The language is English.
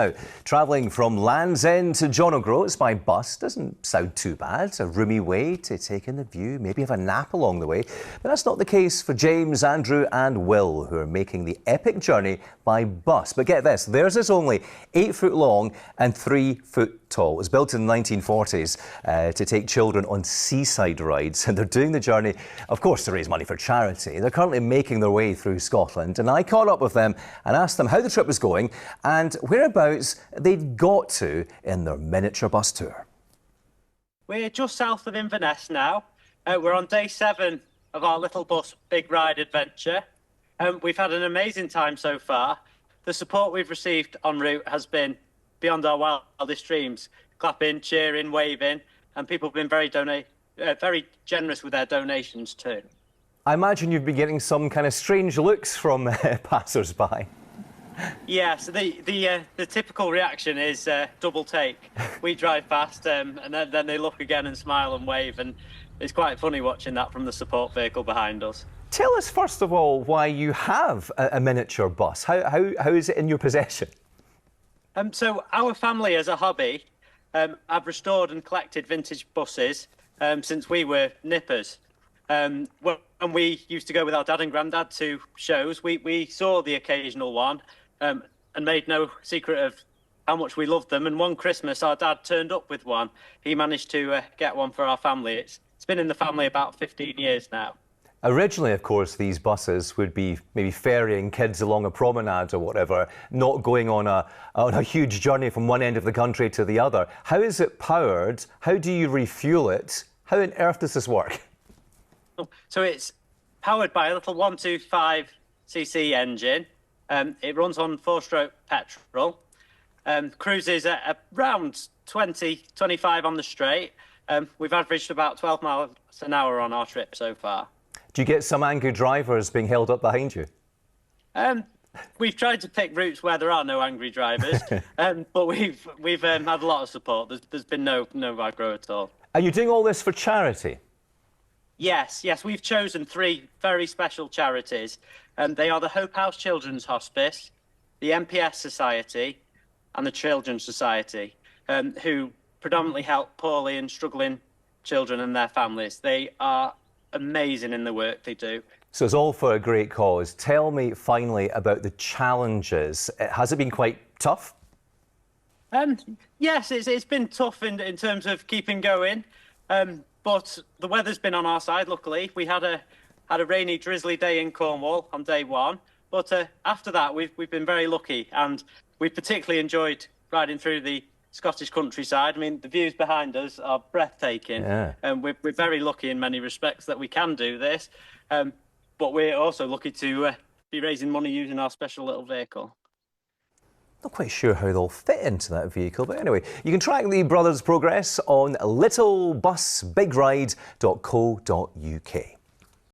Now, travelling from Land's End to John O'Groats by bus doesn't sound too bad. It's a roomy way to take in the view, maybe have a nap along the way. But that's not the case for James, Andrew and Will, who are making the epic journey by bus. But get this, theirs is only 8 foot long and 3 foot tall. It was built in the 1940s to take children on seaside rides, and they're doing the journey, of course, to raise money for charity. They're currently making their way through Scotland, and I caught up with them and asked them how the trip was going and whereabouts they'd got to in their miniature bus tour. We're just south of Inverness now. We're on day 7 of our little bus big ride adventure. We've had an amazing time so far. The support we've received en route has been beyond our wildest dreams. Clapping, cheering, waving, and people have been very generous with their donations too. I imagine you've been getting some kind of strange looks from passers-by. Yeah, so the typical reaction is double take. We drive past and then they look again and smile and wave, and it's quite funny watching that from the support vehicle behind us. Tell us first of all why you have a miniature bus. How is it in your possession? So our family as a hobby have restored and collected vintage buses since we were nippers. When we used to go with our dad and granddad to shows, we saw the occasional one and made no secret of how much we loved them. And one Christmas, our dad turned up with one. He managed to get one for our family. It's been in the family about 15 years now. Originally, of course, these buses would be maybe ferrying kids along a promenade or whatever, not going on a huge journey from one end of the country to the other. How is it powered? How do you refuel it? How on earth does this work? So it's powered by a little 125cc engine. It runs on 4-stroke petrol. Cruises at around 20-25 on the straight. We've averaged about 12 miles an hour on our trip so far. Do you get some angry drivers being held up behind you? We've tried to pick routes where there are no angry drivers, but we've had a lot of support. There's been no aggro at all. Are you doing all this for charity? Yes, we've chosen 3 very special charities. They are the Hope House Children's Hospice, the MPS Society and the Children's Society, who predominantly help poorly and struggling children and their families. They are amazing in the work they do. So it's all for a great cause. Tell me finally about the challenges. Has it been quite tough? Yes, it's been tough in terms of keeping going. But the weather's been on our side, luckily. We had a rainy, drizzly day in Cornwall on day 1. But after that, we've been very lucky, and we've particularly enjoyed riding through the Scottish countryside. I mean, the views behind us are breathtaking. Yeah. And we're very lucky in many respects that we can do this. But we're also lucky to be raising money using our special little vehicle. Not quite sure how they'll fit into that vehicle, but anyway, you can track the brothers' progress on littlebusbigride.co.uk.